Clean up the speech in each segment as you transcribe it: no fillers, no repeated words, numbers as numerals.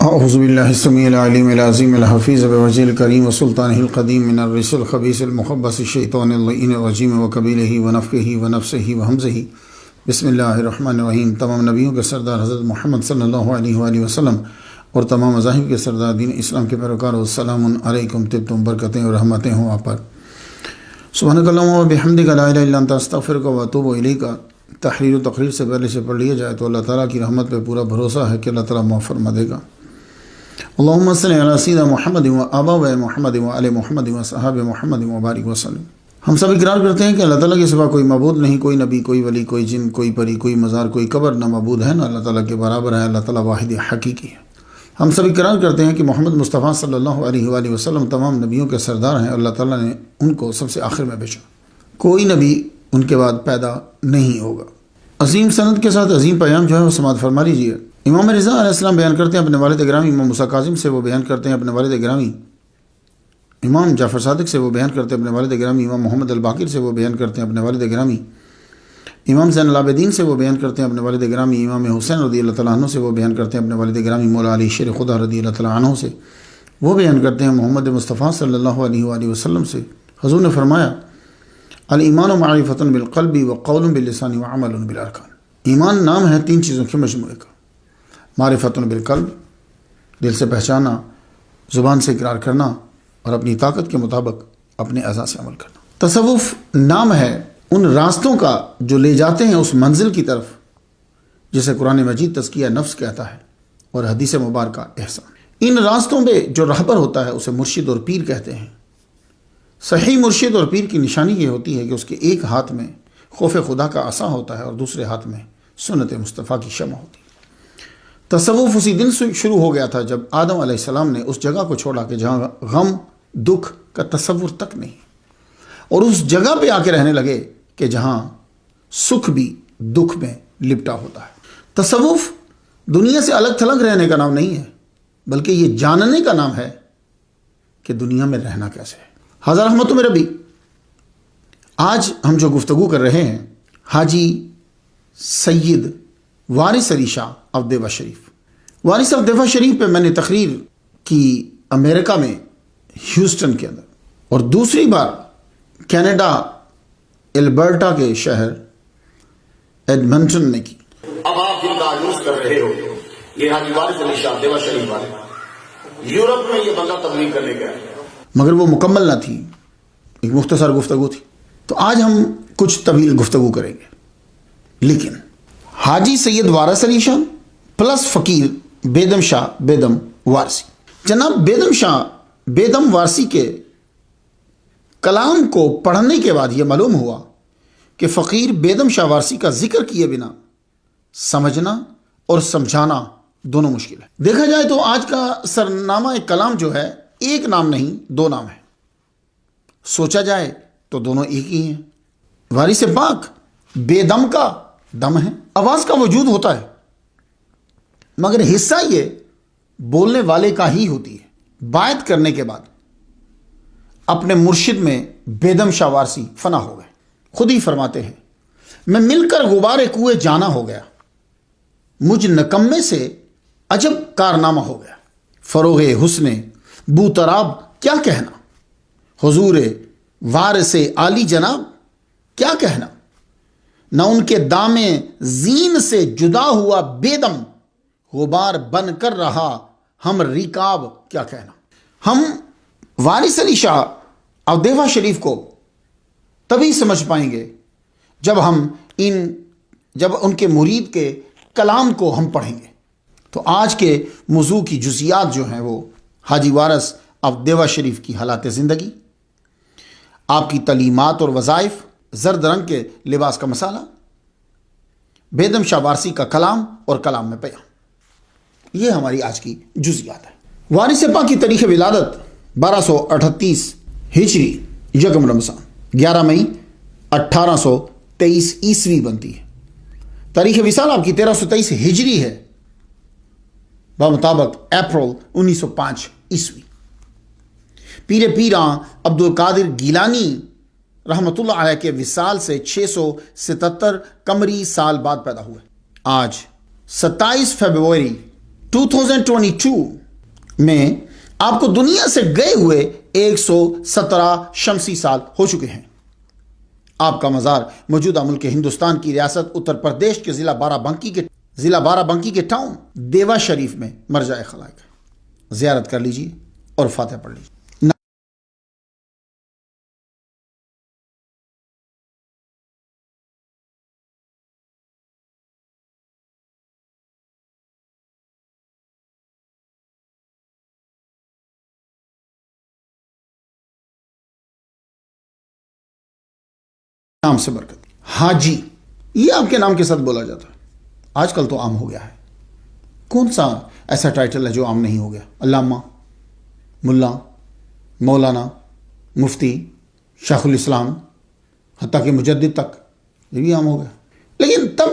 اعوذ باللہ السمیع العلیم العظیم الحفیظ بوجہ الکریم وسلطانہ القدیم من الرجس الخبیث المخبث الشیطان اللعین الرجیم وقبیلہ ونفخہ ونفثہ وہمزہ۔ بسم اللہ الرحمن الرحیم۔ تمام نبیوں کے سردار حضرت محمد صلی اللہ علیہ وآلہ وسلم اور تمام مذاہب کے سردار دین اسلام کے پیروکار، السلام علیکم، طبتم، برکتیں اور رحمتیں ہوں آپ پر۔ سبحانک اللہم وبحمدک لا الہ الا انت استغفرک واتوب الیک۔ تحریر و تقریر سے پہلے سے پڑھ لیا جائے تو اللہ تعالیٰ کی رحمت پہ پورا بھروسہ ہے کہ اللہ تعالیٰ معاف فرما دے گا۔ اللہم صلی علی سیدنا محمد و آباء محمد و آل محمد و صحابہ محمد و بارک وسلم۔ ہم سب اقرار کرتے ہیں کہ اللہ تعالیٰ کے سوا کوئی معبود نہیں، کوئی نبی، کوئی ولی، کوئی جن، کوئی پری، کوئی مزار، کوئی قبر نہ معبود ہے نہ اللہ تعالیٰ کے برابر ہے۔ اللہ تعالیٰ واحد حقیقی ہے۔ ہم سب اقرار کرتے ہیں کہ محمد مصطفیٰ صلی اللہ علیہ وآلہ وسلم تمام نبیوں کے سردار ہیں۔ اللہ تعالیٰ نے ان کو سب سے آخر میں بھیجا، کوئی نبی ان کے بعد پیدا نہیں ہوگا۔ عظیم سند کے ساتھ عظیم پیام جو ہے وہ سماعت فرما لیجیے۔ امام رضا علیہ السلام بیان کرتے ہیں اپنے والد گرامی امام موسیٰ کاظم سے، وہ بیان کرتے ہیں اپنے والد گرامی امام جعفر صادق سے، وہ بیان کرتے ہیں اپنے والد گرامی امام محمد الباقر سے، وہ بیان کرتے ہیں اپنے والد گرامی امام زین العابدین سے، وہ بیان کرتے ہیں اپنے والد گرامی امام حسین رضی اللہ تعالیٰ عنہ سے، وہ بیان کرتے ہیں اپنے والد گرامی مولا علی شیر خدا رضی اللہ تعالیٰ عنہ سے، وہ بیان کرتے ہیں محمد مصطفیٰ صلی اللہ علیہ وآلہ وسلم سے۔ حضور نے فرمایا، الایمان معرفۃ بالقلب وقول باللسان وعمل بالارکان۔ ایمان نام ہے تین چیزوں کے مجموعے کا، معرفۃ بالقلب، دل سے پہچانا، زبان سے اقرار کرنا اور اپنی طاقت کے مطابق اپنے اعضاء سے عمل کرنا۔ تصوف نام ہے ان راستوں کا جو لے جاتے ہیں اس منزل کی طرف جسے قرآن مجید تزکیہ نفس کہتا ہے اور حدیث مبارکہ احسان۔ ان راستوں پہ جو رہبر ہوتا ہے اسے مرشد اور پیر کہتے ہیں۔ صحیح مرشد اور پیر کی نشانی یہ ہوتی ہے کہ اس کے ایک ہاتھ میں خوف خدا کا عصا ہوتا ہے اور دوسرے ہاتھ میں سنت مصطفیٰ کی شمع ہوتی ہے۔ تصوف اسی دن سے شروع ہو گیا تھا جب آدم علیہ السلام نے اس جگہ کو چھوڑا کہ جہاں غم دکھ کا تصور تک نہیں، اور اس جگہ پہ آ کے رہنے لگے کہ جہاں سکھ بھی دکھ میں لپٹا ہوتا ہے۔ تصوف دنیا سے الگ تھلگ رہنے کا نام نہیں ہے، بلکہ یہ جاننے کا نام ہے کہ دنیا میں رہنا کیسے ہے۔ حضرت رحمت میں ربی، آج ہم جو گفتگو کر رہے ہیں حاجی سید وارث علی شاہ آف دیوا شریف، وارث آف دیوا شریف پہ میں نے تقریر کی امریکہ میں ہیوسٹن کے اندر، اور دوسری بار کینیڈا البرٹا کے شہر ایڈمنٹن میں کی۔ اب آپ جن کا عروج کر رہے ہو یہ حاجی وارث علی شاہ دیوا شریف والے، یورپ میں یہ بندہ تبلیغ کرنے گیا مگر وہ مکمل نہ تھی، ایک مختصر گفتگو تھی، تو آج ہم کچھ طویل گفتگو کریں گے۔ لیکن حاجی سید وارث علی شاہ پلس فقیر بیدم شاہ بیدم وارثی، جناب بیدم شاہ بیدم وارثی کے کلام کو پڑھنے کے بعد یہ معلوم ہوا کہ فقیر بیدم شاہ وارثی کا ذکر کیے بنا سمجھنا اور سمجھانا دونوں مشکل ہے۔ دیکھا جائے تو آج کا سرنامہ کلام جو ہے ایک نام نہیں دو نام ہے، سوچا جائے تو دونوں ایک ہی ہیں۔ وارث پاک بے دم کا دم ہے، آواز کا وجود ہوتا ہے مگر حصہ یہ بولنے والے کا ہی ہوتی ہے۔ بیعت کرنے کے بعد اپنے مرشد میں بیدم شاہ وارثی فنا ہو گئے۔ خود ہی فرماتے ہیں، میں مل کر غبار کوئے جانا ہو گیا، مجھ نکمے سے عجب کارنامہ ہو گیا۔ فروغ حسن بو تراب کیا کہنا، حضور وارث عالی جناب کیا کہنا، نہ ان کے دام زین سے جدا ہوا بیدم، غبار بن کر رہا ہم ریکاب کیا کہنا۔ ہم وارث علی شاہ اور دیوا شریف کو تبھی سمجھ پائیں گے جب ان کے مرید کے کلام کو ہم پڑھیں گے۔ تو آج کے موضوع کی جزیات جو ہیں وہ حاجی وارث آف دیوا شریف کی حالات زندگی، آپ کی تعلیمات اور وظائف، زرد رنگ کے لباس کا مسالہ، بیدم شاہ وارثی کا کلام اور کلام میں پیام، یہ ہماری آج کی جزیات ہے۔ وارث پاک کی تاریخ ولادت 1238 ہجری یکم رمضان 11 مئی 1823 عیسوی بنتی ہے۔ تاریخ وصال آپ کی 1323 ہجری ہے، بمطابق اپریل 1905 عیسوی۔ پیر پیراں عبد القادر گیلانی رحمۃ اللہ علیہ کے وصال سے 677 قمری سال بعد پیدا ہوئے۔ آج 27 فروری 2022 میں آپ کو دنیا سے گئے ہوئے 117 شمسی سال ہو چکے ہیں۔ آپ کا مزار موجودہ ملک ہندوستان کی ریاست اتر پردیش کے ضلع بارہ بنکی کے ٹاؤن دیوا شریف میں مرجع خلائق ہے۔ زیارت کر لیجیے اور فاتحہ پڑھ لیجیے۔ نام سے برکت۔ حاجی یہ آپ کے نام کے ساتھ بولا جاتا ہے، آج کل تو عام ہو گیا ہے۔ کون سا ایسا ٹائٹل ہے جو عام نہیں ہو گیا؟ علامہ، ملا، مولانا، مفتی، شیخ الاسلام، حتیٰ کہ مجدد تک یہ بھی عام ہو گیا۔ لیکن تب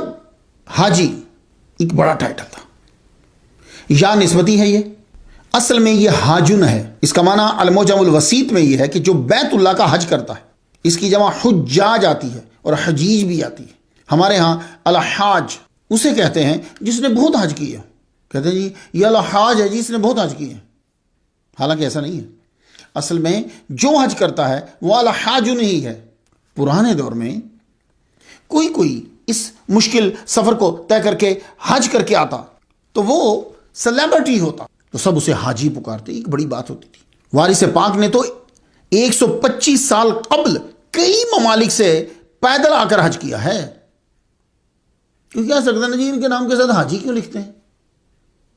حاجی ایک بڑا ٹائٹل تھا، یا نسبتی ہے۔ یہ اصل میں یہ حاجن ہے، اس کا معنی المعجم الوسیط میں یہ ہے کہ جو بیت اللہ کا حج کرتا ہے۔ اس کی جمع حجاج آتی ہے اور حجیج بھی آتی ہے۔ ہمارے ہاں الحاج اسے کہتے ہیں جس نے بہت حج کیے، کہتے ہیں جی یہ الحاج ہے جی، اس نے بہت حج کیے، حالانکہ ایسا نہیں ہے۔ اصل میں جو حج کرتا ہے وہ الحاج نہیں ہے۔ پرانے دور میں کوئی اس مشکل سفر کو طے کر کے حج کر کے آتا تو وہ سیلیبریٹی ہوتا، تو سب اسے حاجی پکارتے، ایک بڑی بات ہوتی تھی۔ وارث پاک نے تو 125 سال قبل کئی ممالک سے پیدل آ کر حج کیا ہے۔ کیوں کہہ سکتے ہیں جی ان کے نام کے ساتھ حاجی کیوں لکھتے ہیں؟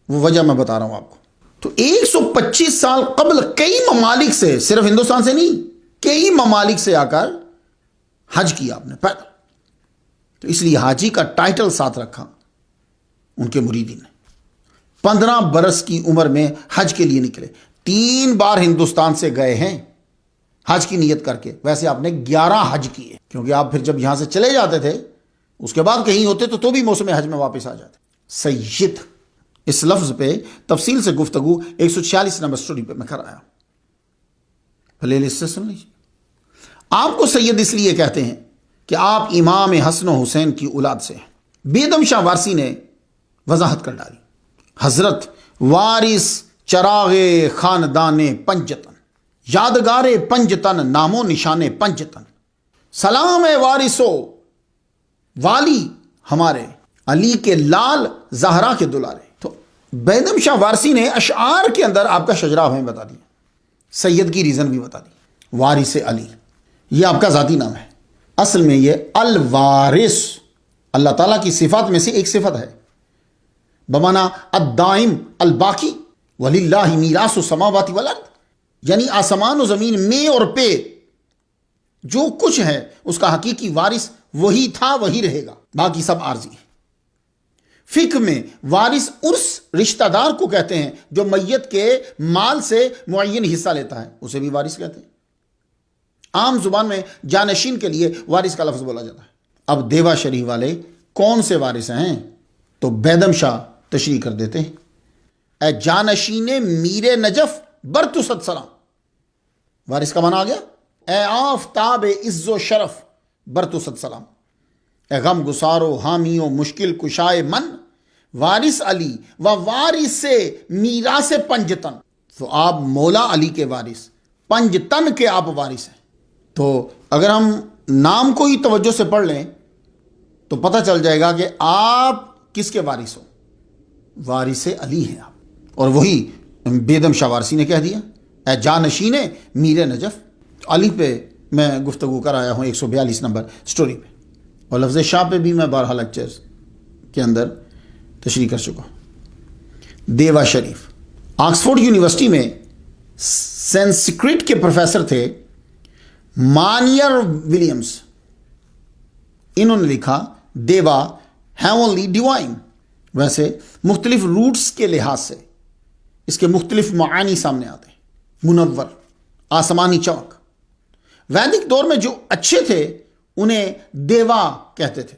وہ وجہ میں بتا رہا ہوں آپ کو۔ تو 125 سال قبل کئی ممالک سے، صرف ہندوستان سے نہیں، کئی ممالک سے آ کر حج کیا آپ نے پیدل، تو اس لیے حاجی کا ٹائٹل ساتھ رکھا ان کے مریدین نے۔ 15 برس کی عمر میں حج کے لیے نکلے، 3 بار ہندوستان سے گئے ہیں حج کی نیت کر کے۔ ویسے آپ نے 11 حج کیے، کیونکہ آپ پھر جب یہاں سے چلے جاتے تھے اس کے بعد کہیں ہوتے تو بھی موسم حج میں واپس آ جاتے۔ سید اس لفظ پہ تفصیل سے گفتگو 146 نمبر سٹوری پہ میں کر آیا، پلے لسٹ سے سن لیجیے۔ آپ کو سید اس لیے کہتے ہیں کہ آپ امام حسن و حسین کی اولاد سے ہیں۔ بیدم شاہ وارسی نے وضاحت کر ڈالی، حضرت وارث چراغ خاندان پنجتن، یادگار پنجتن، نام و نشان پنجتن، سلام وارثو، والی ہمارے علی کے لال، زہرا کے دلارے۔ تو بیدم شاہ وارسی نے اشعار کے اندر آپ کا شجرہ ہمیں بتا دیا، سید کی ریزن بھی بتا دی۔ وارث علی یہ آپ کا ذاتی نام ہے، اصل میں یہ الوارث اللہ تعالیٰ کی صفات میں سے ایک صفت ہے، بمانا الدائم الباقی، وللہ میراث السماوات والارض، یعنی آسمان و زمین میں اور پہ جو کچھ ہے اس کا حقیقی وارث وہی تھا، وہی رہے گا، باقی سب عارضی ہے۔ فقہ میں وارث اس رشتہ دار کو کہتے ہیں جو میت کے مال سے معین حصہ لیتا ہے، اسے بھی وارث کہتے ہیں۔ عام زبان میں جانشین کے لیے وارث کا لفظ بولا جاتا ہے۔ اب دیوا شریف والے کون سے وارث ہیں؟ تو بیدم شاہ تشریح کر دیتے ہیں، اے جانشین میر نجف برتست سلام، وارث کا معنی آ گیا، اے آفتاب عز و شرف برتست سلام، اے غم گسار و حامی و مشکل کشائے من، وارث علی و وارث میراث پنجتن۔ تو آپ مولا علی کے وارث، پنجتن کے آپ وارث ہیں۔ تو اگر ہم نام کو ہی توجہ سے پڑھ لیں تو پتہ چل جائے گا کہ آپ کس کے وارث ہو، وارث علی ہیں آپ، اور وہی بیدم شاہ وارسی نے کہہ دیا، اے جانشین میر نجف۔ علی پہ میں گفتگو کر آیا ہوں 142 نمبر سٹوری پہ، اور لفظ شاہ پہ بھی میں بارہا لیکچرز کے اندر تشریح کر چکا ہوں۔ دیوا شریف آکسفورڈ یونیورسٹی میں سنسکرت کے پروفیسر تھے مانیر ولیمز، انہوں نے لکھا دیوا ہیونلی ڈیوائن۔ ویسے مختلف روٹس کے لحاظ سے اس کے مختلف معانی سامنے آتے ہیں، منور، آسمانی چمک۔ ویدک دور میں جو اچھے تھے انہیں دیوا کہتے تھے۔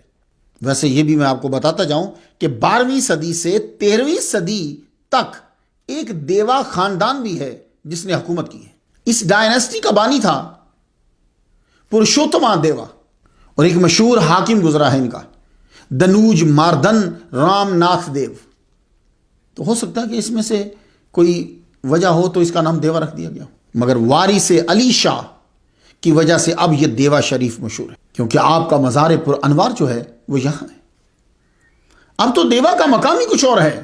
ویسے یہ بھی میں آپ کو بتاتا جاؤں کہ 12ویں صدی سے 13ویں صدی تک ایک دیوا خاندان بھی ہے جس نے حکومت کی ہے۔ اس ڈائنیسٹی کا بانی تھا پرشوتما دیوا، اور ایک مشہور حاکم گزرا ہے ان کا، دنوج ماردن رام ناتھ دیو۔ تو ہو سکتا ہے کہ اس میں سے کوئی وجہ ہو تو اس کا نام دیوا رکھ دیا گیا ہو، مگر وارث علی شاہ کی وجہ سے اب یہ دیوا شریف مشہور ہے، کیونکہ آپ کا مزار پر انوار جو ہے وہ یہاں ہے۔ اب تو دیوا کا مقام ہی کچھ اور ہے۔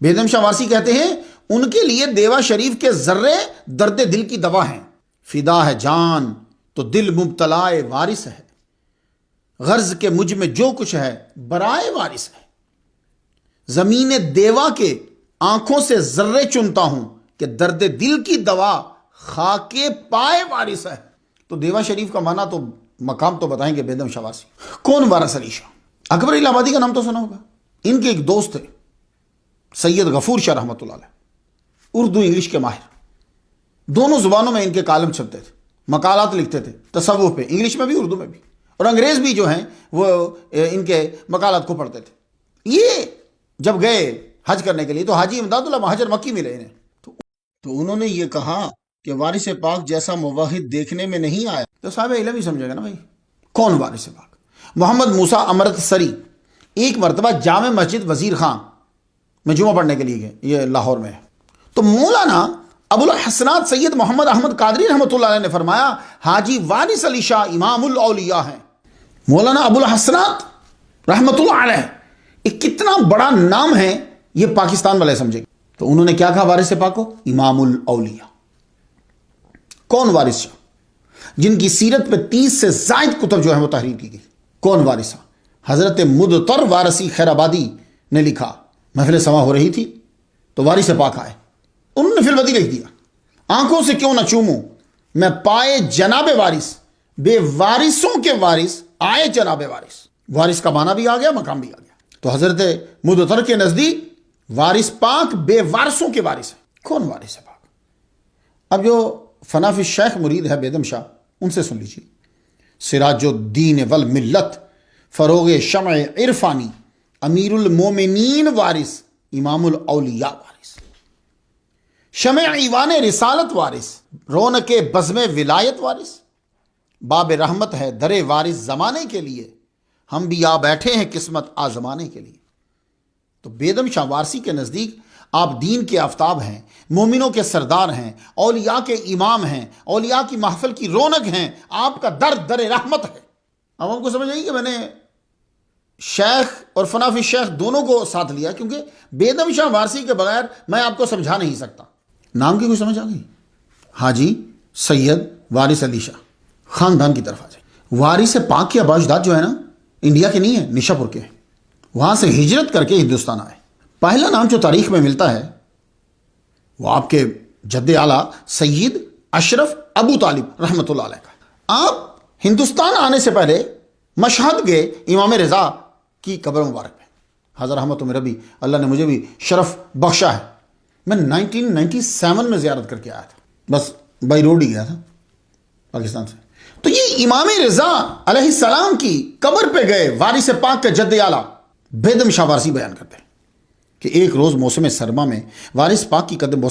بیدم شاہ وارسی کہتے ہیں ان کے لیے دیوا شریف کے ذرے درد دل کی دوا ہیں، فدا ہے جان تو دل مبتلا وارث ہے، غرض کے مجھ میں جو کچھ ہے برائے وارث ہے، زمین دیوا کے آنکھوں سے ذرے چنتا ہوں کہ درد دل کی دوا خاک پائے وارث ہے۔ تو دیوا شریف کا معنی تو مقام تو بتائیں گے بیدم شاہ وارسی۔ کون وارث علی شاہ؟ اکبر الہ آبادی کا نام تو سنا ہوگا۔ ان کے ایک دوست تھے سید غفور شاہ رحمۃ اللہ علیہ، اردو انگلش کے ماہر، دونوں زبانوں میں ان کے کالم چھپتے تھے، مقالات لکھتے تھے تصوف پہ، انگلش میں بھی اردو میں بھی، اور انگریز بھی جو ہیں وہ ان کے مقالات کو پڑھتے تھے۔ یہ جب گئے حج کرنے کے لیے تو حاجی امداد اللہ مہاجر مکی ملے انہیں، تو انہوں نے یہ کہا کہ وارث پاک جیسا موحد دیکھنے میں نہیں آیا۔ تو صاحب علم ہی سمجھے گا نا بھائی کون وارث پاک؟ محمد موسیٰ امرت سری ایک مرتبہ جامع مسجد وزیر خان میں جمعہ پڑھنے کے لیے گئے، یہ لاہور میں ہے، تو مولانا ابو الحسنات سید محمد احمد قادری رحمۃ اللہ علیہ نے فرمایا حاجی وارث علی شاہ امام الاولیاء ہیں۔ مولانا ابو الحسنات رحمۃ اللہ علیہ ایک کتنا بڑا نام ہے، یہ پاکستان والے سمجھے گے۔ تو انہوں نے کیا کہا وارث پاک کو؟ امام الاولیاء۔ کون وارث شاہ جن کی سیرت پہ 30 سے زائد کتب جو ہیں وہ تحریر کی گئی؟ کون وارث شاہ؟ حضرت مدتر وارثی خیر آبادی نے لکھا، محفل سما ہو رہی تھی تو وارث پاک آئے، انہوں نے فی البدی لکھ دیا، آنکھوں سے کیوں نہ چوموں میں پائے جناب وارث، بے وارثوں کے وارث آئے جناب وارث۔ وارث کا معنی بھی آ گیا، مقام بھی آ گیا۔ تو حضرت مدتر کے نزدیک وارث پاک بے وارثوں کے وارث ہے۔ کون وارث پاک؟ اب جو فناف الشیخ مرید ہے بیدم شاہ، ان سے سن لیجیے۔ سراج الدین والملت، فروغ شمع عرفانی، امیر المومنین وارث، امام الاولیاء وارث، شمع ایوان رسالت وارث، رونق بزم ولایت وارث، باب رحمت ہے در وارث زمانے کے لیے، ہم بھی آ بیٹھے ہیں قسمت آزمانے کے لیے۔ تو بیدم شاہ وارسی کے نزدیک آپ دین کے آفتاب ہیں، مومنوں کے سردار ہیں، اولیاء کے امام ہیں، اولیاء کی محفل کی رونق ہیں، آپ کا در رحمت ہے۔ اب ہم کو سمجھ آئی کہ میں نے شیخ اور فناف شیخ دونوں کو ساتھ لیا، کیونکہ بیدم شاہ وارسی کے بغیر میں آپ کو سمجھا نہیں سکتا۔ نام کی کوئی سمجھ آ گئی؟ حاجی سید وارث علی شاہ، خاندان کی طرف آ جائے۔ وارث پاک کے آباء اجداد جو ہے نا، انڈیا کے نہیں ہیں، نشا پور کے ہیں، وہاں سے ہجرت کر کے ہندوستان آئے۔ پہلا نام جو تاریخ میں ملتا ہے وہ آپ کے جد اعلیٰ سید اشرف ابو طالب رحمۃ اللہ علیہ کا۔ آپ ہندوستان آنے سے پہلے مشہد گئے امام رضا کی قبر مبارک پہ، حضرت رحمت ربی، اللہ نے مجھے بھی شرف بخشا ہے، میں 1997 میں زیارت کر کے آیا تھا، بس بائی روڈ ہی گیا تھا پاکستان سے۔ تو یہ امام رضا علیہ السلام کی قبر پہ گئے، وارث پاک کا جد اعلیٰ بیدم شاہ وارسی بیان کرتے ہیں کہ ایک روز موسم سرما میں وارث پاک کی قدم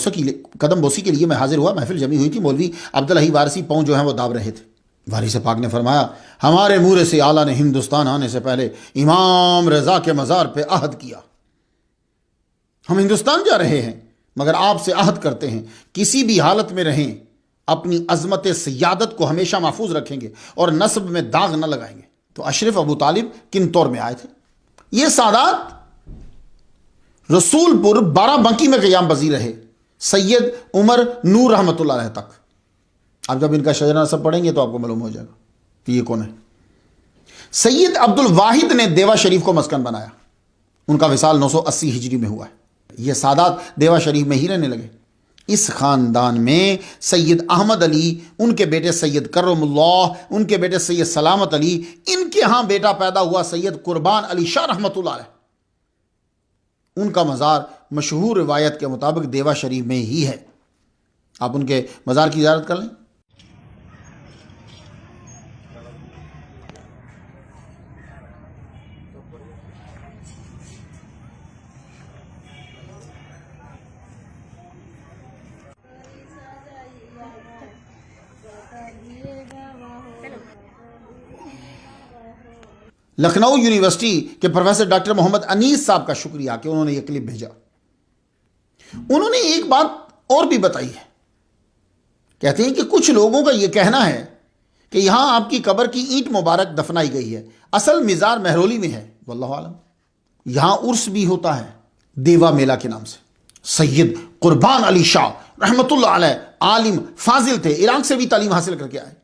بوسی کے لیے میں حاضر ہوا، محفل جمی ہوئی تھی، مولوی عبداللہ وارثی پاؤں جو ہیں وہ داب رہے تھے۔ وارث پاک نے فرمایا ہمارے مورے سے اعلیٰ نے ہندوستان آنے سے پہلے امام رضا کے مزار پہ عہد کیا، ہم ہندوستان جا رہے ہیں مگر آپ سے عہد کرتے ہیں کسی بھی حالت میں رہیں اپنی عظمت سیادت کو ہمیشہ محفوظ رکھیں گے اور نسب میں داغ نہ لگائیں گے۔ تو اشرف ابو طالب کن طور میں آئے تھے؟ یہ سادات رسول پور بارہ بنکی میں قیام پذیر رہے، سید عمر نور رحمۃ اللہ علیہ تک۔ اب جب ان کا شجرہ نسب پڑھیں گے تو آپ کو معلوم ہو جائے گا کہ یہ کون ہے۔ سید عبد الواحد نے دیوا شریف کو مسکن بنایا، ان کا وصال 980 ہجری میں ہوا ہے۔ یہ سادات دیوا شریف میں ہی رہنے لگے۔ اس خاندان میں سید احمد علی، ان کے بیٹے سید کرم اللہ، ان کے بیٹے سید سلامت علی، ان کے ہاں بیٹا پیدا ہوا سید قربان علی شاہ رحمۃ اللہ علیہ، ان کا مزار مشہور روایت کے مطابق دیوا شریف میں ہی ہے۔ آپ ان کے مزار کی زیارت کر لیں۔ لکھنؤ یونیورسٹی کے پروفیسر ڈاکٹر محمد انیس صاحب کا شکریہ کہ انہوں نے یہ کلپ بھیجا۔ انہوں نے ایک بات اور بھی بتائی ہے، کہتے ہیں کہ کچھ لوگوں کا یہ کہنا ہے کہ یہاں آپ کی قبر کی اینٹ مبارک دفنائی گئی ہے، اصل مزار مہرولی میں ہے، واللہ عالم۔ یہاں عرس بھی ہوتا ہے دیوا میلہ کے نام سے۔ سید قربان علی شاہ رحمۃ اللہ علیہ عالم فاضل تھے، عراق سے بھی تعلیم حاصل کر کے آئے۔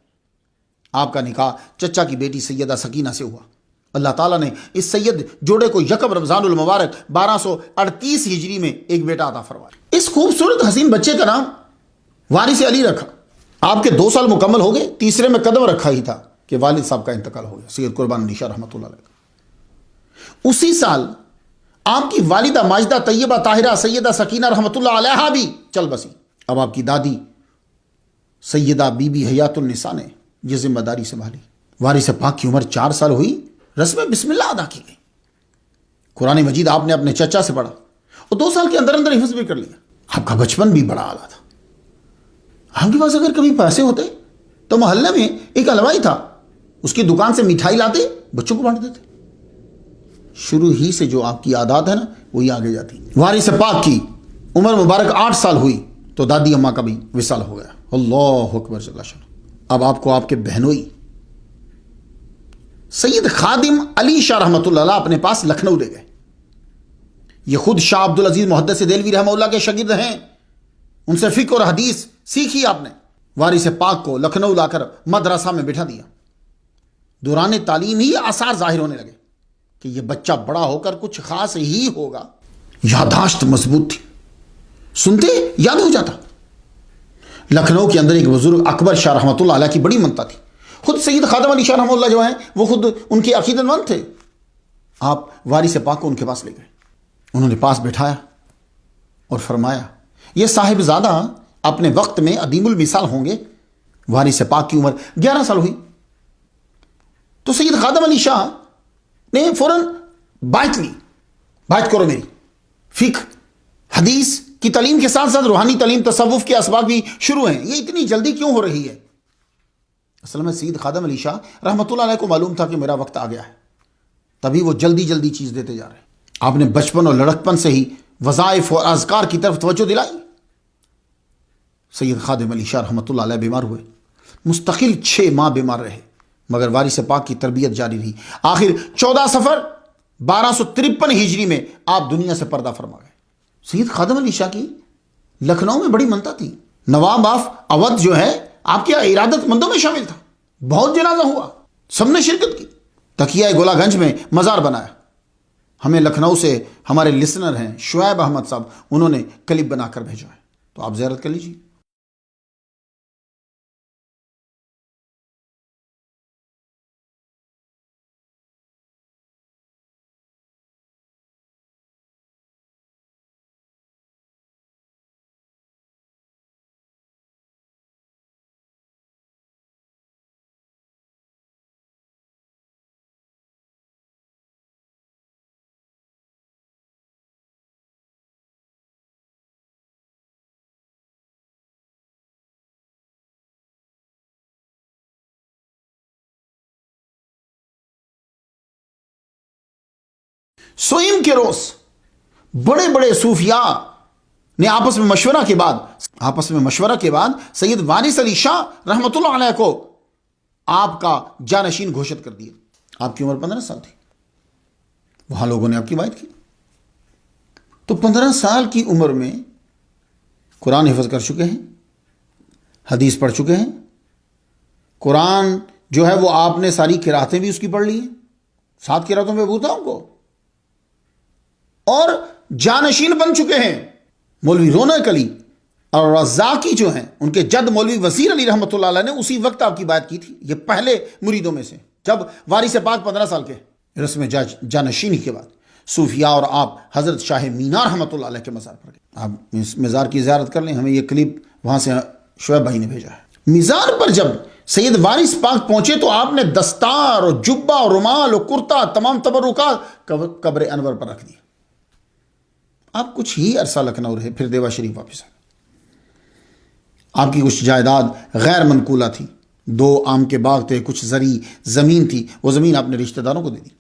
آپ کا نکاح چچا کی بیٹی سیدہ سکینہ سے ہوا۔ اللہ تعالیٰ نے اس سید جوڑے کو یکم رمضان المبارک 1238 ہجری میں ایک بیٹا عطا فرمایا۔ اس خوبصورت حسین بچے کا نام وارث علی رکھا۔ آپ کے 2 سال مکمل ہو گئے، تیسرے میں قدم رکھا ہی تھا کہ والد صاحب کا انتقال ہو گیا، سید قربان علی شاہ رحمۃ اللہ علیہ۔ اسی سال آپ کی والدہ ماجدہ طیبہ طاہرہ سیدہ سکینہ رحمۃ اللہ علیہا بھی چل بسی۔ اب آپ کی دادی سیدہ بی بی حیات النساء نے یہ ذمہ داری سنبھالی۔ وارث پاک کی عمر 4 سال ہوئی، رسم بسم اللہ ادا کی گئی۔ قرآن مجید آپ نے اپنے چچا سے پڑھا اور 2 سال کے اندر اندر حفظ بھی کر لیا۔ آپ کا بچپن بھی بڑا اعلیٰ تھا۔ آپ کے پاس اگر کبھی پیسے ہوتے تو محلے میں ایک حلوائی تھا، اس کی دکان سے مٹھائی لاتے، بچوں کو بانٹ دیتے۔ شروع ہی سے جو آپ کی عادات ہے نا وہی آگے جاتی۔ وارث پاک کی عمر مبارک 8 سال ہوئی تو دادی اماں کا بھی وصال ہو گیا۔ اللہ اکبر جل شانہ۔ اب آپ کو آپ کے بہنوئی سید خادم علی شاہ رحمۃ اللہ علیہ اپنے پاس لکھنؤ لے گئے۔ یہ خود شاہ عبدالعزیز محدث دہلوی رحمہ اللہ کے شاگرد ہیں، ان سے فقہ اور حدیث سیکھی آپ نے۔ وارث پاک کو لکھنؤ لا کر مدرسہ میں بٹھا دیا۔ دوران تعلیم ہی آثار ظاہر ہونے لگے کہ یہ بچہ بڑا ہو کر کچھ خاص ہی ہوگا۔ یادداشت مضبوط تھی، سنتے یاد ہو جاتا۔ لکھنؤ کے اندر ایک بزرگ اکبر شاہ رحمۃ اللہ علیہ کی بڑی منتا تھی۔ خود سید خادم علی شاہ رحمۃ اللہ جو ہیں وہ خود ان کے عقیدت مند تھے۔ آپ وارث پاک کو ان کے پاس لے گئے، انہوں نے پاس بٹھایا اور فرمایا یہ صاحب زادہ اپنے وقت میں عدیم المثال ہوں گے۔ وارث پاک کی عمر 11 سال ہوئی تو سید خادم علی شاہ نے فوراً بائت لی، بائت کرو میری۔ فقہ حدیث کی تعلیم کے ساتھ ساتھ روحانی تعلیم تصوف کے اسباق بھی شروع ہیں۔ یہ اتنی جلدی کیوں ہو رہی ہے؟ اصل میں سید خادم علی شاہ رحمۃ اللہ علیہ کو معلوم تھا کہ میرا وقت آ گیا ہے، تبھی وہ جلدی جلدی چیز دیتے جا رہے ہیں۔ آپ نے بچپن اور لڑکپن سے ہی وظائف اور اذکار کی طرف توجہ دلائی۔ سید خادم علی شاہ رحمۃ اللہ علیہ بیمار ہوئے، مستقل 6 ماہ بیمار رہے، مگر وارث پاک کی تربیت جاری رہی۔ آخر 14 صفر 1253 ہجری میں آپ دنیا سے پردہ فرما گئے۔ سید خادم علی شاہ کی لکھنؤ میں بڑی منتا تھی۔ نواب آف اودھ جو ہے آپ کے ارادت مندوں میں شامل تھا، بہت جنازہ ہوا، سب نے شرکت کی۔ تکیہ گولا گنج میں مزار بنایا۔ ہمیں لکھنؤ سے ہمارے لسنر ہیں شعیب احمد صاحب، انہوں نے کلپ بنا کر بھیجا ہے، تو آپ زیارت کر لیجیے۔ سوئم کے روز بڑے بڑے صوفیاء نے آپس میں مشورہ کے بعد سید وارث علی شاہ رحمۃ اللہ علیہ کو آپ کا جانشین گھوشت کر دیا۔ آپ کی عمر 15 سال تھی، وہاں لوگوں نے آپ کی بات کی۔ تو 15 سال کی عمر میں قرآن حفظ کر چکے ہیں، حدیث پڑھ چکے ہیں، قرآن جو ہے وہ آپ نے ساری قراتیں بھی اس کی پڑھ لی ہیں، 7 قراتوں میں بوتا ہوں کو، اور جانشین بن چکے ہیں۔ مولوی رونق علی اور رزاقی جو ہیں ان کے جد مولوی وزیر علی رحمۃ اللہ علیہ نے اسی وقت آپ کی بات کی تھی۔ یہ پہلے مریدوں میں سے، جب وارث پاک 15 سال کے، رسم جانشینی کے بعد صوفیاء اور آپ حضرت شاہ مینا رحمۃ اللہ علیہ کے مزار پر گئے۔ آپ اس مزار کی زیارت کر لیں، ہمیں یہ کلپ وہاں سے شعیب بھائی نے بھیجا ہے۔ مزار پر جب سید وارث پاک پہنچے تو آپ نے دستار اور جبہ اور رومال اور کرتا تمام تبرکات قبر انور پر رکھ دیا۔ آپ کچھ ہی عرصہ لکھنؤ رہے، پھر دیوا شریف واپس آئے۔ آپ کی کچھ جائیداد غیر منقولہ تھی، 2 آم کے باغ تھے، کچھ زرعی زمین تھی، وہ زمین آپ نے رشتہ داروں کو دے دی۔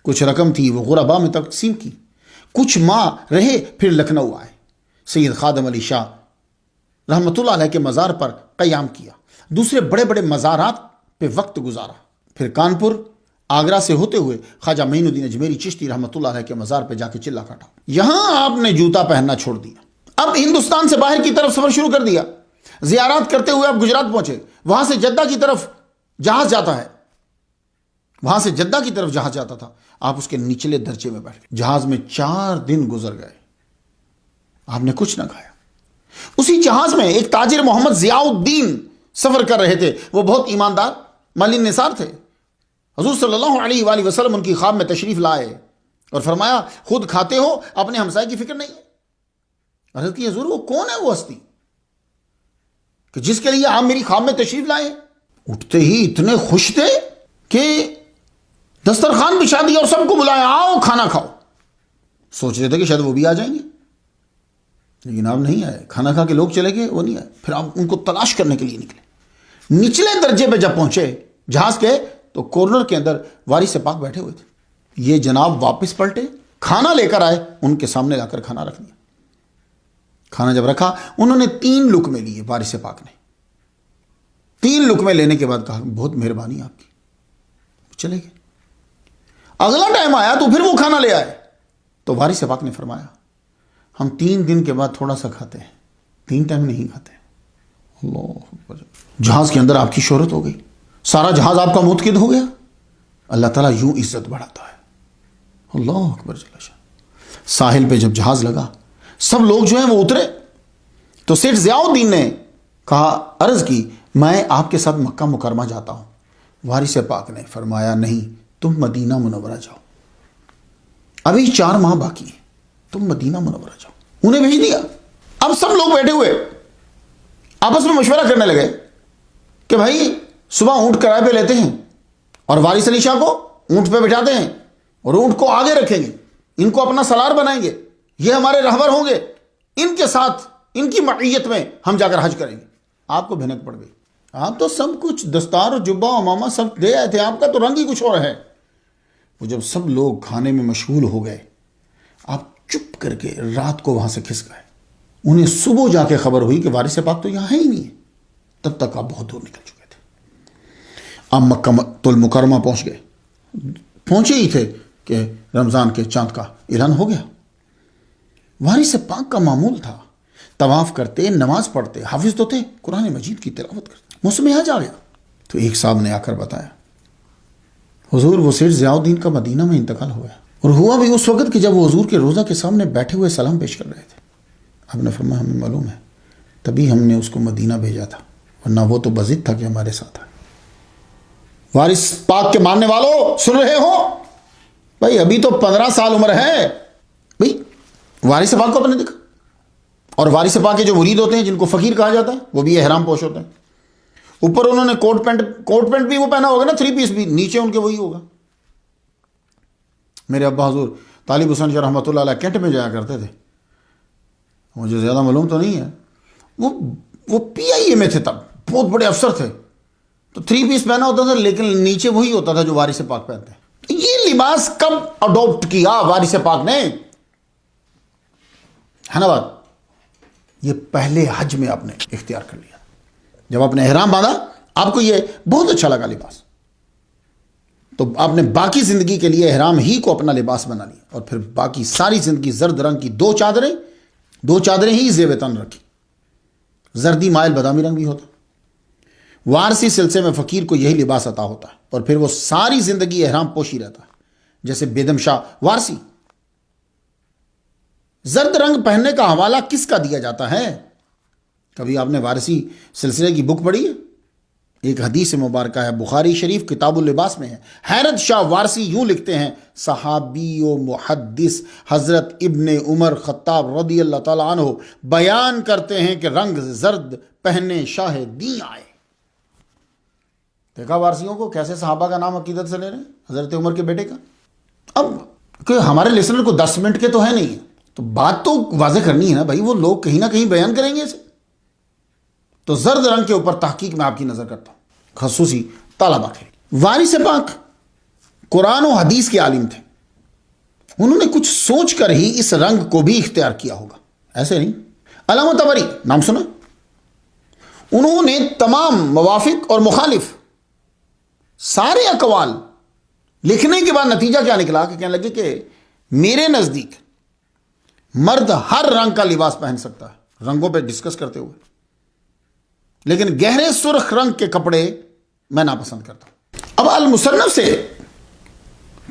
کچھ رقم تھی وہ غربا میں تقسیم کی، کچھ ماہ رہے، پھر لکھنؤ آئے، سید خادم علی شاہ رحمۃ اللہ علیہ کے مزار پر قیام کیا، دوسرے بڑے بڑے مزارات پہ وقت گزارا، پھر کانپور آگرہ سے ہوتے ہوئے خواجہ معین الدین اجمیری چشتی رحمۃ اللہ علیہ کے مزار پہ جا کے چلا کاٹا۔ یہاں آپ نے جوتا پہننا چھوڑ دیا، اب ہندوستان سے باہر کی طرف سفر شروع کر دیا، زیارات کرتے ہوئے آپ گجرات پہنچے، وہاں سے جدہ کی طرف جہاز جاتا ہے، وہاں سے جدہ کی طرف جہاز جاتا تھا، آپ اس کے نچلے درجے میں بیٹھ گئے، جہاز میں 4 دن گزر گئے، آپ نے کچھ نہ کھایا۔ اسی جہاز میں ایک تاجر محمد ضیاء الدین سفر کر رہے تھے، وہ بہت ایماندار مالی نثار تھے۔ حضور صلی اللہ علیہ وآلہ وسلم ان کی خواب میں تشریف لائے اور فرمایا خود کھاتے ہو، اپنے ہمسائے کی فکر نہیں ہے۔ عرض کی حضور وہ کون ہے وہ ہستی کہ جس کے لیے آپ میری خواب میں تشریف لائے؟ اٹھتے ہی اتنے خوش تھے کہ دسترخوان بچھا دیا اور سب کو بلایا، آؤ کھانا کھاؤ۔ سوچ رہے تھے کہ شاید وہ بھی آ جائیں گے، لیکن آپ نہیں آئے، کھانا کھا کے لوگ چلے گئے، وہ نہیں آئے۔ پھر آپ ان کو تلاش کرنے کے لیے نکلے، نچلے درجے پہ جب پہنچے جہاز کے تو کارنر کے اندر وارث پاک بیٹھے ہوئے تھے۔ یہ جناب واپس پلٹے، کھانا لے کر آئے، ان کے سامنے لا کر کھانا رکھ دیا۔ کھانا جب رکھا انہوں نے 3 لقمے لیے، وارث پاک نے 3 لقمے لینے کے بعد کہا بہت مہربانی آپ کی، چلے گئے۔ اگلا ٹائم آیا تو پھر وہ کھانا لے آئے تو وارث پاک نے فرمایا ہم 3 دن کے بعد تھوڑا سا کھاتے ہیں، 3 ٹائم نہیں کھاتے۔ اللہ اکبر۔ جہاز کے اندر آپ کی شہرت ہو گئی، سارا جہاز آپ کا متقد ہو گیا۔ اللہ تعالیٰ یوں عزت بڑھاتا ہے۔ اللہ اکبر جل شان۔ ساحل پہ جب جہاز لگا سب لوگ جو ہیں وہ اترے تو سیٹھ ضیاء الدین نے کہا، عرض کی میں آپ کے ساتھ مکہ مکرمہ جاتا ہوں۔ وارث پاک نے فرمایا نہیں، تم مدینہ منورہ جاؤ، ابھی 4 ماہ باقی ہیں، تم مدینہ منورہ جاؤ۔ انہیں بھیج دیا۔ اب سب لوگ بیٹھے ہوئے آپس میں مشورہ کرنے لگے کہ بھائی صبح اونٹ کرائے پہ لیتے ہیں اور وارث علی شاہ کو اونٹ پہ بٹھاتے ہیں اور اونٹ کو آگے رکھیں گے، ان کو اپنا سالار بنائیں گے، یہ ہمارے رہبر ہوں گے، ان کے ساتھ ان کی معیت میں ہم جا کر حج کریں گے۔ آپ کو بھنک پڑ گئی، آپ تو سب کچھ دستار اور جبہ امامہ سب دے آئے تھے، آپ کا تو رنگ ہی کچھ اور ہے۔ وہ جب سب لوگ کھانے میں مشغول ہو گئے، آپ چپ کر کے رات کو وہاں سے کھس گئے۔ انہیں صبح جا کے خبر ہوئی کہ وارث پاک تو یہاں ہے ہی نہیں ہے، تب تک آپ بہت دور نکل چکے تھے۔ آپ مکہ المکرمہ پہنچ گئے، پہنچے ہی تھے کہ رمضان کے چاند کا اعلان ہو گیا۔ وارث پاک کا معمول تھا طواف کرتے، نماز پڑھتے، حافظ تو تھے، قرآن مجید کی تلاوت کرتے۔ موسم حج آ گیا تو ایک صاحب نے آ کر بتایا حضور وہ سیٹھ ضیاء الدین کا مدینہ میں انتقال ہوا ہے، اور ہوا بھی اس وقت کہ جب وہ حضور کے روضہ کے سامنے بیٹھے ہوئے سلام پیش کر رہے تھے۔ آپ نے فرمایا ہمیں معلوم ہے، تبھی ہم نے اس کو مدینہ بھیجا تھا، ورنہ وہ تو بضد تھا کہ ہمارے ساتھ ہے۔ وارث پاک کے ماننے والوں سن رہے ہو بھائی، ابھی تو 15 سال عمر ہے بھائی، وارث پاک کو اپنے دیکھا۔ اور وارث پاک کے جو مرید ہوتے ہیں جن کو فقیر کہا جاتا ہے وہ بھی احرام پوش ہوتے ہیں، اوپر انہوں نے کوٹ پینٹ بھی وہ پہنا ہوگا نا، 3 پیس بھی، نیچے ان کے وہی ہوگا۔ میرے ابا حضور طالب حسین شاہ رحمۃ اللہ علیہ کینٹ میں جایا کرتے تھے، مجھے زیادہ معلوم تو نہیں ہے، وہ PIA میں تھے، تب بہت بڑے افسر تھے، تو 3 پیس پہنا ہوتا تھا لیکن نیچے وہی ہوتا تھا جو وارث پاک پہنتے ہیں۔ یہ لباس کب اڈاپٹ کیا وارث پاک نے؟ ہے نا بات؟ یہ پہلے حج میں آپ نے اختیار کر لیا، جب آپ نے احرام باندھا آپ کو یہ بہت اچھا لگا لباس، تو آپ نے باقی زندگی کے لیے احرام ہی کو اپنا لباس بنا لیا، اور پھر باقی ساری زندگی زرد رنگ کی 2 چادریں ہی زیب تن رکھی، زردی مائل بادامی رنگ بھی ہوتا۔ وارثی سلسلے میں فقیر کو یہی لباس عطا ہوتا ہے، اور پھر وہ ساری زندگی احرام پوشی رہتا ہے، جیسے بیدم شاہ وارثی۔ زرد رنگ پہننے کا حوالہ کس کا دیا جاتا ہے؟ کبھی آپ نے وارثی سلسلے کی بک پڑھی ہے؟ ایک حدیث مبارکہ ہے، بخاری شریف کتاب اللباس میں ہے۔ حیرت شاہ وارثی یوں لکھتے ہیں، صحابی و محدث حضرت ابن عمر خطاب رضی اللہ تعالیٰ عنہ بیان کرتے ہیں کہ رنگ زرد پہنے شاہ دین آئے۔ دیکھا وارثیوں کو کیسے صحابہ کا نام عقیدت سے لے رہے ہیں، حضرت عمر کے بیٹے کا۔ اب کہ ہمارے لسنر کو 10 منٹ کے تو ہے نہیں، تو بات تو واضح کرنی ہے نا بھائی، وہ لوگ کہیں نہ کہیں بیان کریں گے اسے۔ تو زرد رنگ کے اوپر تحقیق میں آپ کی نظر کرتا ہوں، خصوصی طلبہ کے۔ وارث پاک قرآن و حدیث کے عالم تھے، انہوں نے کچھ سوچ کر ہی اس رنگ کو بھی اختیار کیا ہوگا، ایسے نہیں۔ علامہ طبری نام سنا؟ انہوں نے تمام موافق اور مخالف سارے اقوال لکھنے کے بعد نتیجہ کیا نکلا کہ کہنے لگے کہ میرے نزدیک مرد ہر رنگ کا لباس پہن سکتا ہے، رنگوں پہ ڈسکس کرتے ہوئے، لیکن گہرے سرخ رنگ کے کپڑے میں ناپسند کرتا ہوں۔ اب المصنف سے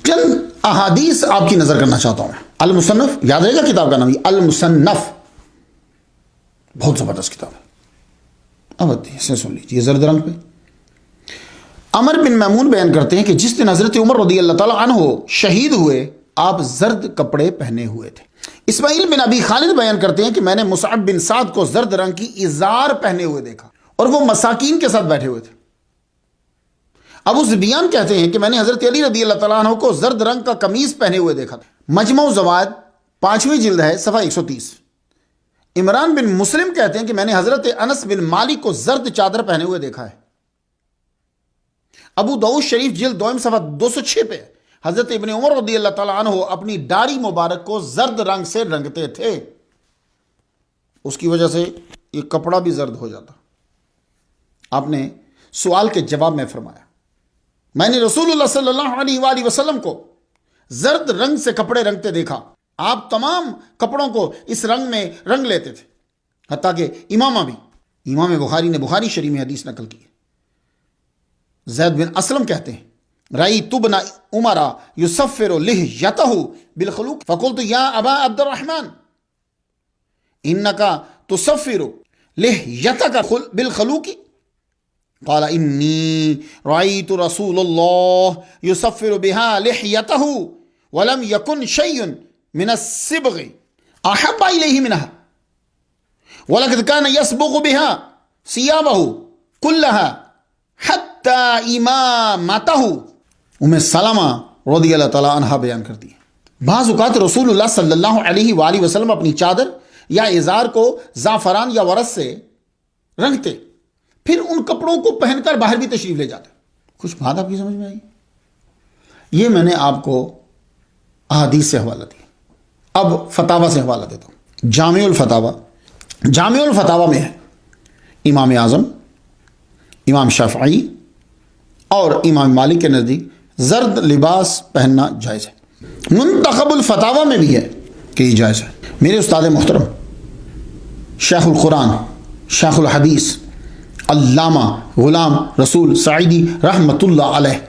چند احادیث آپ کی نظر کرنا چاہتا ہوں۔ المصنف یاد رہے گا کتاب کا نام، المصنف بہت زبردست کتاب ہے، اب اسے سن لیجیے زرد رنگ پہ۔ عمر بن میمون بیان کرتے ہیں کہ جس دن حضرت عمر رضی اللہ تعالیٰ عنہ شہید ہوئے آپ زرد کپڑے پہنے ہوئے تھے۔ اسماعیل بن ابی خالد بیان کرتے ہیں کہ میں نے مصعب بن سعد کو زرد رنگ کی ازار پہنے ہوئے دیکھا اور وہ مساکین کے ساتھ بیٹھے ہوئے تھے۔ ابو زبیان کہتے ہیں کہ میں نے حضرت علی رضی اللہ تعالیٰ عنہ کو زرد رنگ کا قمیص پہنے ہوئے دیکھا تھا۔ مجمع الزوائد 5ویں جلد ہے، صفحہ 130۔ عمران بن مسلم کہتے ہیں کہ میں نے حضرت انس بن مالک کو زرد چادر پہنے ہوئے دیکھا ہے۔ ابو داؤد شریف جلد 2 صفحہ 206 پہ حضرت ابن عمر رضی اللہ تعالیٰ عنہ اپنی داڑھی مبارک کو زرد رنگ سے رنگتے تھے، اس کی وجہ سے یہ کپڑا بھی زرد ہو جاتا۔ آپ نے سوال کے جواب میں فرمایا میں نے رسول اللہ صلی اللہ علیہ وآلہ وسلم کو زرد رنگ سے کپڑے رنگتے دیکھا، آپ تمام کپڑوں کو اس رنگ میں رنگ لیتے تھے، حتیٰ کہ امامہ بھی۔ امام بخاری نے بخاری شریف میں حدیث نقل کی ہے۔ زید بن اسلم کہتے ہیں رأیت ابن عمر یصفر لحیتہ بالخلوق فقلت یا ابا عبد الرحمن انک تصفر لحیتک بالخلوق قال انی رأیت رسول اللہ یصفر بها لحیتہ ولم یکن شیء من الصبغ احب الیہ منها ولقد كان يصبغ بها ثيابه كلها حتى امامته ام سلمہ رضی اللہ تعالیٰ عنہ بیان کرتی ہے بعض اوقات رسول اللہ صلی اللہ علیہ وآلہ وسلم اپنی چادر یا ازار کو زعفران یا ورس سے رنگتے، پھر ان کپڑوں کو پہن کر باہر بھی تشریف لے جاتے۔ کچھ بات آپ کی سمجھ میں آئی؟ یہ میں نے آپ کو احادیث سے حوالہ دیا۔ اب فتاوی سے حوالہ دیتا ہوں۔ جامع الفتاوی میں ہے امام اعظم، امام شافعی اور امام مالک کے نزدیک زرد لباس پہننا جائز ہے۔ منتخب الفتاوی میں بھی ہے کہ یہ جائز ہے۔ میرے استاد محترم شیخ القرآن، شیخ الحدیث علامہ غلام رسول سعیدی رحمۃ اللہ علیہ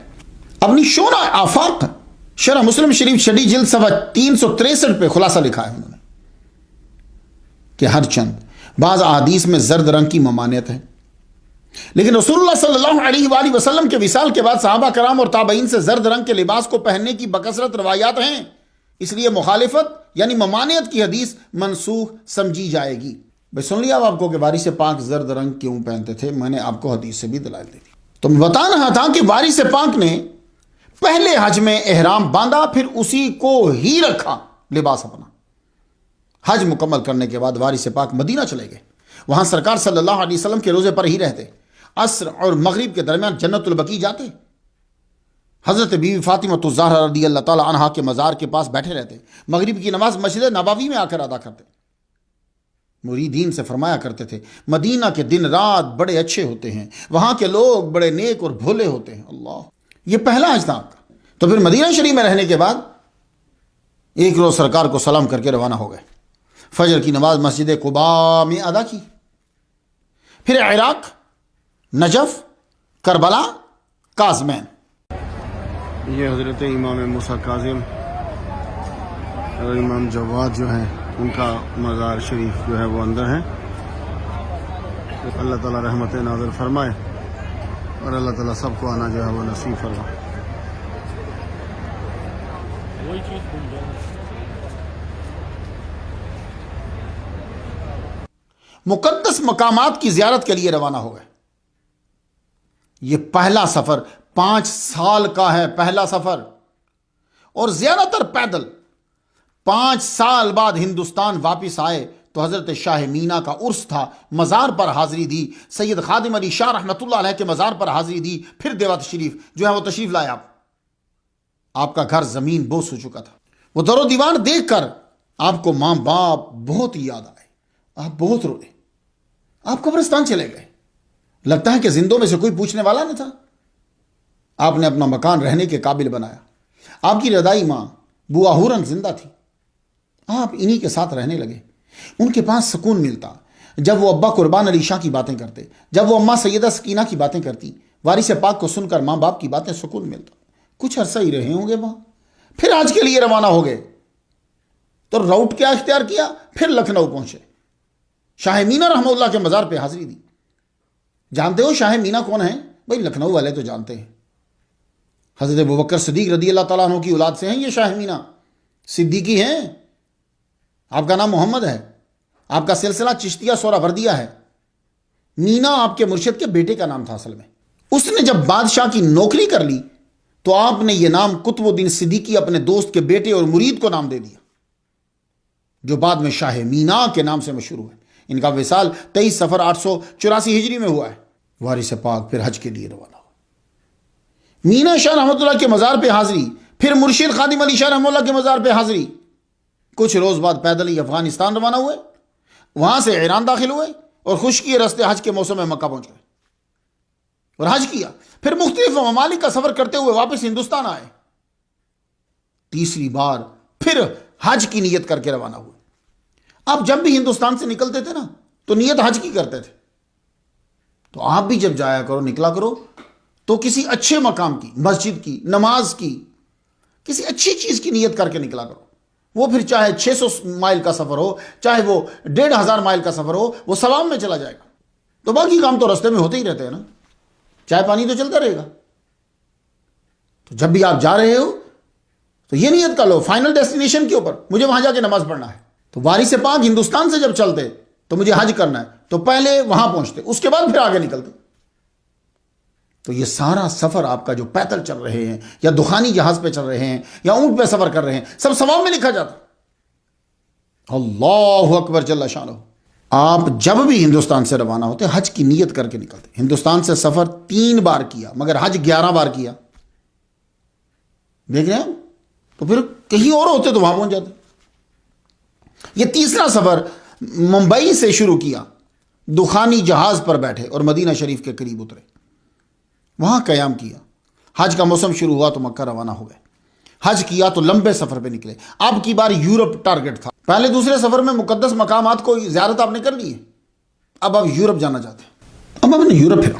اپنی شورى آفاق شرح مسلم شریف چھٹی جلد صفحہ 363 پہ خلاصہ لکھا ہے انہوں نے کہ ہر چند بعض احادیث میں زرد رنگ کی ممانعت ہے، لیکن رسول اللہ صلی اللہ علیہ وآلہ وسلم کے وصال کے بعد صحابہ کرام اور تابعین سے زرد رنگ کے لباس کو پہننے کی بکثرت روایات ہیں، اس لیے مخالفت یعنی ممانعت کی حدیث منسوخ سمجھی جائے گی۔ بھائی سن لیا آپ کو کہ وارث پاک زرد رنگ کیوں پہنتے تھے، میں نے آپ کو حدیث سے بھی دلائل دے دی۔ تو میں بتا رہا تھا کہ وارث پاک نے پہلے حج میں احرام باندھا، پھر اسی کو ہی رکھا لباس اپنا۔ حج مکمل کرنے کے بعد وارث پاک مدینہ چلے گئے، وہاں سرکار صلی اللہ علیہ وسلم کے روزے پر ہی رہتے، عصر اور مغرب کے درمیان جنت البقیع جاتے، حضرت بیوی فاطمہ الزہرا رضی اللہ تعالی عنہا کے مزار کے پاس بیٹھے رہتے، مغرب کی نماز مسجد نبوی میں آ کر ادا کرتے۔ مریدین سے فرمایا کرتے تھے مدینہ کے دن رات بڑے اچھے ہوتے ہیں، وہاں کے لوگ بڑے نیک اور بھولے ہوتے ہیں۔ اللہ، یہ پہلا حج تھا آپ کا۔ تو پھر مدینہ شریف میں رہنے کے بعد ایک روز سرکار کو سلام کر کے روانہ ہو گئے، فجر کی نماز مسجد قباء میں ادا کی، پھر عراق، نجف، کربلا، کاظمین۔ یہ حضرت امام موسیٰ کاظم اور امام جواد جو ہیں ان کا مزار شریف جو ہے وہ اندر ہے۔ اللہ تعالیٰ رحمت نازل فرمائے اور اللہ تعالیٰ سب کو آنا جو ہے وہ نصیب فرمائے۔ مقدس مقامات کی زیارت کے لیے روانہ ہو گئے۔ یہ پہلا سفر 5 سال کا ہے، پہلا سفر، اور زیادہ تر پیدل۔ 5 سال بعد ہندوستان واپس آئے تو حضرت شاہ مینا کا عرس تھا، مزار پر حاضری دی، سید خادم علی شاہ رحمۃ اللہ علیہ کے مزار پر حاضری دی، پھر دیوت شریف جو ہے وہ تشریف لائے۔ آپ کا گھر زمین بوس ہو چکا تھا۔ وہ در و دیوار دیکھ کر آپ کو ماں باپ بہت یاد آئے، آپ بہت روئے، آپ قبرستان چلے گئے، لگتا ہے کہ زندوں میں سے کوئی پوچھنے والا نہ تھا۔ آپ نے اپنا مکان رہنے کے قابل بنایا، آپ کی رضائی ماں بوا ہورن زندہ تھی، آپ انہی کے ساتھ رہنے لگے۔ ان کے پاس سکون ملتا جب وہ ابا قربان علی شاہ کی باتیں کرتے، جب وہ اماں سیدہ سکینہ کی باتیں کرتی، وارث پاک کو سن کر ماں باپ کی باتیں سکون ملتا۔ کچھ عرصہ ہی رہے ہوں گے وہاں، پھر حج کے لیے روانہ ہو گئے تو روٹ کیا اختیار کیا، پھر لکھنؤ پہنچے، شاہ مینا رحمہ اللہ کے مزار پہ حاضری دی۔ جانتے ہو شاہ مینا کون ہیں؟ بھائی لکھنؤ والے تو جانتے ہیں، حضرت ابوبکر صدیق رضی اللہ تعالیٰ عنہ کی اولاد سے ہیں یہ شاہ مینا، صدیقی ہیں۔ آپ کا نام محمد ہے، آپ کا سلسلہ چشتیہ سہروردیہ ہے۔ مینا آپ کے مرشد کے بیٹے کا نام تھا اصل میں۔ اس نے جب بادشاہ کی نوکری کر لی تو آپ نے یہ نام قطب الدین صدیقی اپنے دوست کے بیٹے اور مرید کو نام دے دیا، جو بعد میں شاہ مینا کے نام سے مشہور ہوئے۔ ان کا وصال 23 صفر 884 ہجری میں ہوا ہے۔ وارث پاک پھر حج کے لیے روانہ ہوا۔ مینا شاہ رحمۃ اللہ کے مزار پہ حاضری، پھر مرشد خادم علی شاہ رحمۃ اللہ کے مزار پہ حاضری۔ کچھ روز بعد پیدل ہی افغانستان روانہ ہوئے، وہاں سے ایران داخل ہوئے اور خشکی رستے حج کے موسم میں مکہ پہنچ گئے اور حج کیا۔ پھر مختلف ممالک کا سفر کرتے ہوئے واپس ہندوستان آئے۔ تیسری بار پھر حج کی نیت کر کے روانہ ہوئے۔ آپ جب بھی ہندوستان سے نکلتے تھے نا تو نیت حج کی کرتے تھے، تو آپ بھی جب جایا کرو، نکلا کرو تو کسی اچھے مقام کی، مسجد کی، نماز کی، کسی اچھی چیز کی نیت کر کے نکلا کرو۔ وہ پھر چاہے 600 مائل کا سفر ہو، چاہے وہ 1500 مائل کا سفر ہو، وہ ثواب میں چلا جائے گا۔ تو باقی کام تو رستے میں ہوتے ہی رہتے ہیں نا، چائے پانی تو چلتا رہے گا۔ تو جب بھی آپ جا رہے ہو تو یہ نیت کر لو فائنل ڈیسٹینیشن کے اوپر مجھے وہاں جا کے نماز پڑھنا ہے۔ تو وارث پاک ہندوستان سے جب چلتے تو مجھے حج کرنا ہے، تو پہلے وہاں پہنچتے، اس کے بعد پھر آگے نکلتے۔ تو یہ سارا سفر آپ کا جو پیدل چل رہے ہیں یا دخانی جہاز پہ چل رہے ہیں یا اونٹ پہ سفر کر رہے ہیں، سب ثواب میں لکھا جاتا۔ اللہ اکبر جل شانہ۔ آپ جب بھی ہندوستان سے روانہ ہوتے حج کی نیت کر کے نکلتے۔ ہندوستان سے سفر 3 بار کیا مگر حج 11 بار کیا، دیکھ رہے ہیں؟ تو پھر کہیں اور ہوتے تو وہاں پہنچ جاتے۔ یہ تیسرا سفر ممبئی سے شروع کیا، دخانی جہاز پر بیٹھے اور مدینہ شریف کے قریب اترے، وہاں قیام کیا۔ حج کا موسم شروع ہوا تو مکہ روانہ ہو گئے۔ حج کیا تو لمبے سفر پہ نکلے۔ آپ کی بار یورپ ٹارگٹ تھا۔ پہلے دوسرے سفر میں مقدس مقامات کو زیارت آپ نے کر لی ہے، اب آپ یورپ جانا چاہتے ہیں۔ اب آپ نے یورپ پھرا۔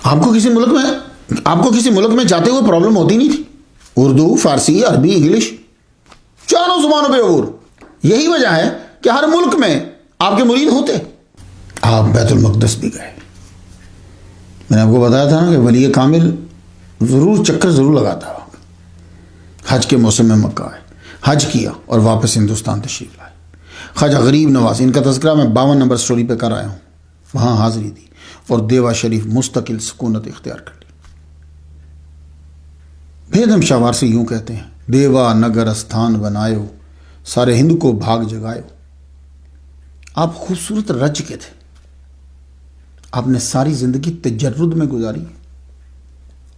آپ کو کسی ملک میں جاتے ہوئے پرابلم ہوتی نہیں تھی؟ اردو، فارسی، عربی، انگلش، چاروں زبانوں پہ عبور۔ یہی وجہ ہے کہ ہر ملک میں آپ کے مرید ہوتے۔ آپ بیت المقدس بھی گئے۔ میں نے آپ کو بتایا تھا نا کہ ولی کامل ضرور چکر ضرور لگاتا ہے۔ حج کے موسم میں مکہ آئے، حج کیا اور واپس ہندوستان تشریف لائے۔ خواجہ غریب نواز، ان کا تذکرہ میں 52 نمبر سٹوری پہ کر آیا ہوں، وہاں حاضری دی اور دیوا شریف مستقل سکونت اختیار کر لی۔ بھیدم شاوار سے یوں کہتے ہیں، دیوا نگر استھان بنایو، سارے ہندو کو بھاگ جگایو۔ آپ خوبصورت رج کے تھے، آپ نے ساری زندگی تجرد میں گزاری۔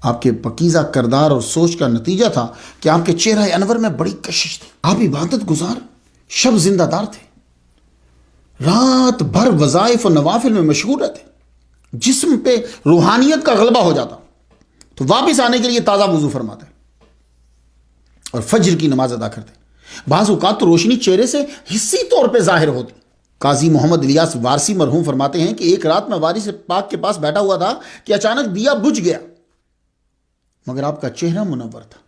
آپ کے پکیزہ کردار اور سوچ کا نتیجہ تھا کہ آپ کے چہرہ انور میں بڑی کشش تھی۔ آپ عبادت گزار، شب زندہ دار تھے، رات بھر وظائف و نوافل میں مشغول رہتے۔ جسم پہ روحانیت کا غلبہ ہو جاتا تو واپس آنے کے لیے تازہ وضو فرماتے اور فجر کی نماز ادا کرتے۔ بعض اوقات تو روشنی چہرے سے حسی طور پہ ظاہر ہوتی۔ قاضی محمد الیاس وارسی مرحوم فرماتے ہیں کہ ایک رات میں وارث پاک کے پاس بیٹھا ہوا تھا کہ اچانک دیا بجھ گیا، مگر آپ کا چہرہ منور تھا،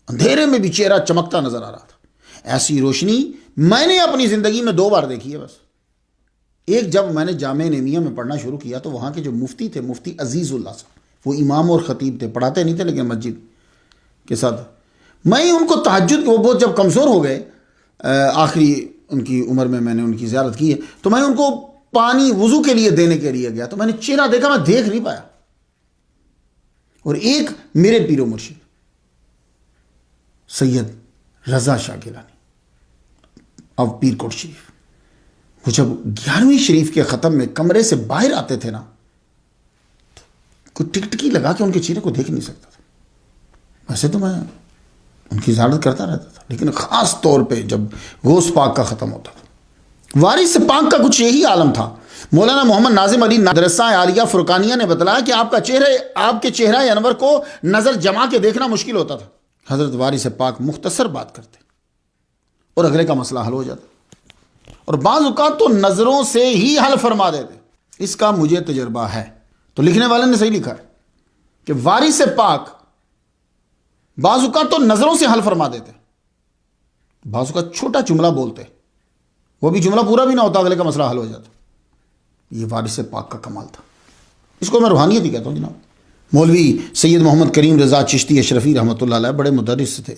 اندھیرے میں بھی چہرہ چمکتا نظر آ رہا تھا۔ ایسی روشنی میں نے اپنی زندگی میں 2 بار دیکھی ہے بس۔ ایک جب میں نے جامع نعمیہ میں پڑھنا شروع کیا تو وہاں کے جو مفتی تھے، مفتی عزیز اللہ صاحب، وہ امام اور خطیب تھے، پڑھاتے نہیں تھے لیکن مسجد کے ساتھ میں ان کو تہجد، وہ بہت جب کمزور ہو گئے آخری ان کی عمر میں نے ان کی زیارت کی ہے، تو میں ان کو پانی وضو کے لیے دینے کے لیے گیا تو میں نے چہرہ دیکھا، میں دیکھ نہیں پایا۔ اور ایک میرے پیر و مرشد سید رضا شاہ گیلانی اب پیر کوٹ شریف، وہ جب 11ویں شریف کے ختم میں کمرے سے باہر آتے تھے نا، کوئی ٹکٹکی لگا کے ان کے چہرے کو دیکھ نہیں سکتا تھا۔ ویسے تو میں ان کی زیارت کرتا رہتا تھا، لیکن خاص طور پہ جب غوث پاک کا ختم ہوتا تھا۔ وارث پاک کا کچھ یہی عالم تھا۔ مولانا محمد ناظم علی مدرسہ عالیہ فرقانیہ نے بتلایا کہ آپ کے چہرہ انور کو نظر جما کے دیکھنا مشکل ہوتا تھا۔ حضرت وارث پاک مختصر بات کرتے اور اگلے کا مسئلہ حل ہو جاتا، اور بعض اوقات تو نظروں سے ہی حل فرما دیتے۔ اس کا مجھے تجربہ ہے۔ تو لکھنے والے نے صحیح لکھا ہے کہ وارث پاک بعض اوقات تو نظروں سے حل فرما دیتے، بعض اوقات چھوٹا جملہ بولتے، وہ بھی جملہ پورا بھی نہ ہوتا، اگلے کا مسئلہ حل ہو جاتا۔ یہ وارث پاک کا کمال تھا، اس کو میں روحانیت ہی کہتا ہوں جناب۔ مولوی سید محمد کریم رضا چشتی اشرفی رحمۃ اللہ علیہ بڑے مدرس تھے،